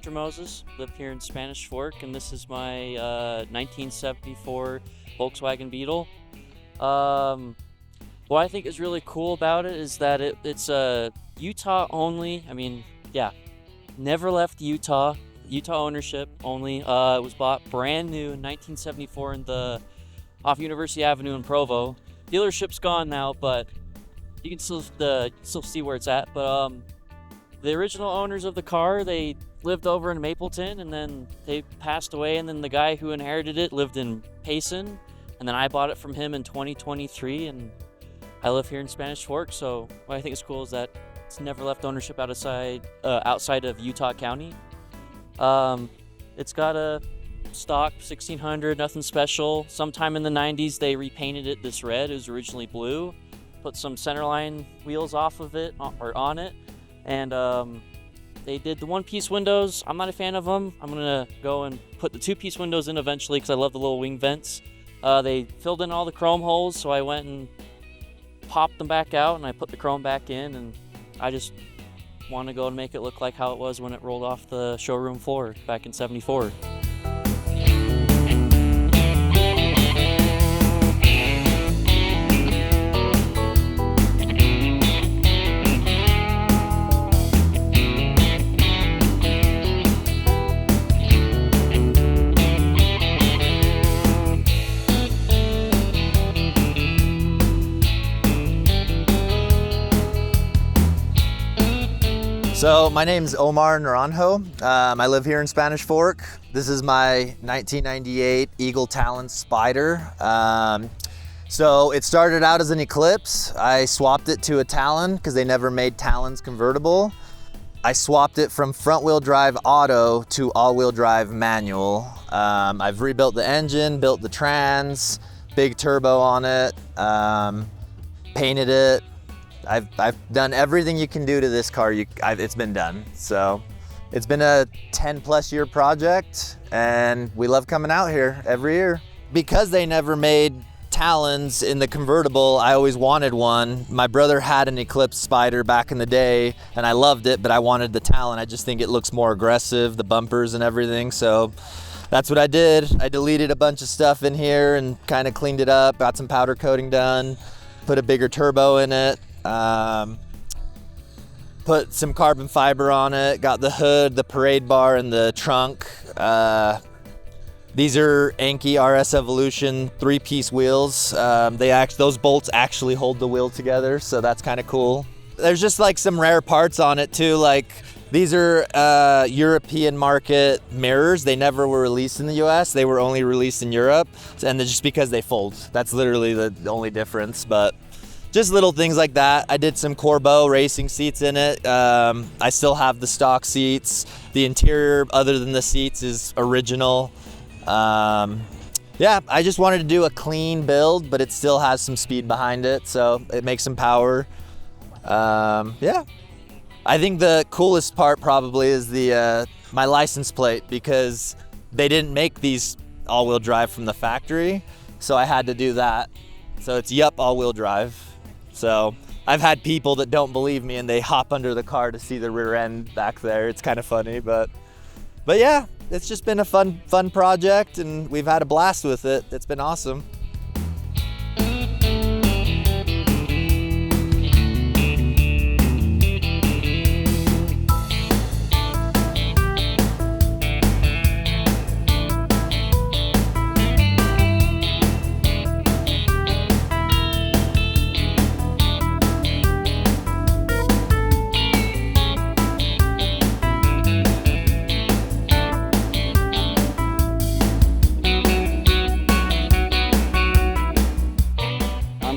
Hunter Moses, live here in Spanish Fork, and this is my 1974 Volkswagen Beetle. What I think is really cool about it is that it's Utah only. I mean, yeah, never left Utah. Utah ownership only. It was bought brand new in 1974 off University Avenue in Provo. Dealership's gone now, but you can still see where it's at. But the original owners of the car, they lived over in Mapleton, and then they passed away, and then the guy who inherited it lived in Payson, and then I bought it from him in 2023, and I live here in Spanish Fork. So what I think is cool is that it's never left ownership outside of Utah County. It's got a stock 1600, nothing special. Sometime in the 90s they repainted it this red. It was originally blue, put some centerline wheels off of it or on it, and they did the one-piece windows. I'm not a fan of them. I'm gonna go and put the two-piece windows in eventually because I love the little wing vents. They filled in all the chrome holes, so I went and popped them back out and I put the chrome back in, and I just want to go and make it look like how it was when it rolled off the showroom floor back in '74. So my name's Omar Naranjo. I live here in Spanish Fork. This is my 1998 Eagle Talon Spider. So it started out as an Eclipse. I swapped it to a Talon because they never made Talons convertible. I swapped it from front wheel drive auto to all wheel drive manual. I've rebuilt the engine, built the trans, big turbo on it, painted it. I've done everything you can do to this car. It's been done. So it's been a 10+ year project, and we love coming out here every year. Because they never made Talons in the convertible, I always wanted one. My brother had an Eclipse Spider back in the day, and I loved it, but I wanted the Talon. I just think it looks more aggressive, the bumpers and everything. So that's what I did. I deleted a bunch of stuff in here and kind of cleaned it up, got some powder coating done, put a bigger turbo in it. Put some carbon fiber on it, got the hood, the parade bar, and the trunk. These are Anki RS Evolution 3-piece wheels. Those bolts actually hold the wheel together, so that's kind of cool. There's just like some rare parts on it too, like these are European market mirrors. They never were released in the US, they were only released in Europe, and just because they fold. That's literally the only difference, but just little things like that. I did some Corbeau racing seats in it. I still have the stock seats. The interior, other than the seats, is original. Yeah, I just wanted to do a clean build, but it still has some speed behind it, so it makes some power. Yeah, I think the coolest part probably is my license plate, because they didn't make these all-wheel drive from the factory, so I had to do that. So it's Yup all-wheel drive. So I've had people that don't believe me and they hop under the car to see the rear end back there. It's kind of funny, but yeah, it's just been a fun project, and we've had a blast with it. It's been awesome.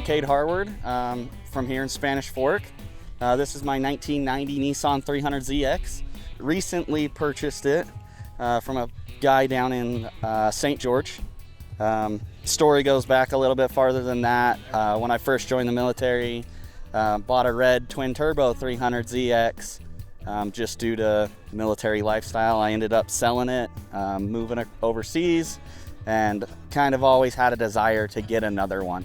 Cade Harward from here in Spanish Fork. This is my 1990 Nissan 300ZX. Recently purchased it from a guy down in St. George. Story goes back a little bit farther than that. When I first joined the military, bought a red twin turbo 300ZX. Just due to military lifestyle, I ended up selling it, moving it overseas, and kind of always had a desire to get another one.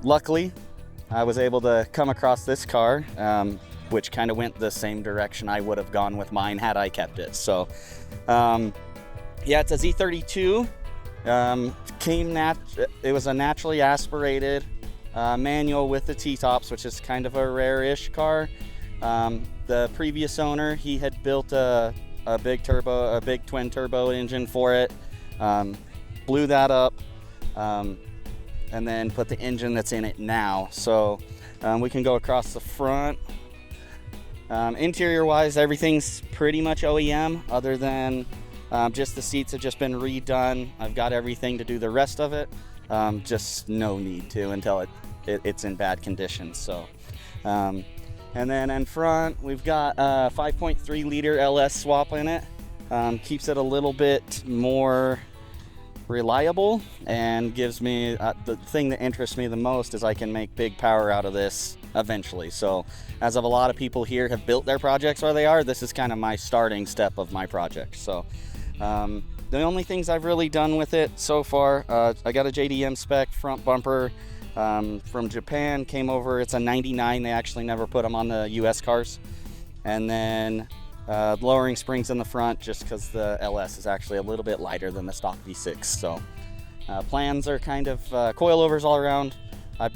Luckily, I was able to come across this car. which kind of went the same direction I would have gone with mine had I kept it. So yeah, it's a Z32. It was a naturally aspirated manual with the T-tops, which is kind of a rare-ish car. The previous owner, he had built a big twin turbo engine for it, blew that up, and then put the engine that's in it now. So we can go across the front. Interior wise, everything's pretty much OEM, other than just the seats have just been redone. I've got everything to do the rest of it. Just no need to until it's in bad condition. So and then in front, we've got a 5.3 liter LS swap in it. Keeps it a little bit more reliable and gives me, the thing that interests me the most is I can make big power out of this eventually. So as of a lot of people here have built their projects where they are, this is kind of my starting step of my project. So the only things I've really done with it so far, I got a JDM spec front bumper from Japan, came over. It's a 99. They actually never put them on the US cars. And then lowering springs in the front, just because the LS is actually a little bit lighter than the stock V6. So plans are kind of coilovers all around. I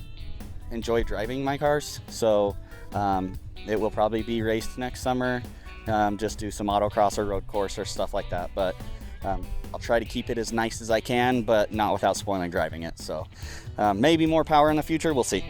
enjoy driving my cars, so it will probably be raced next summer. Just do some autocross or road course or stuff like that. But I'll try to keep it as nice as I can, but not without spoiling driving it. So maybe more power in the future, we'll see.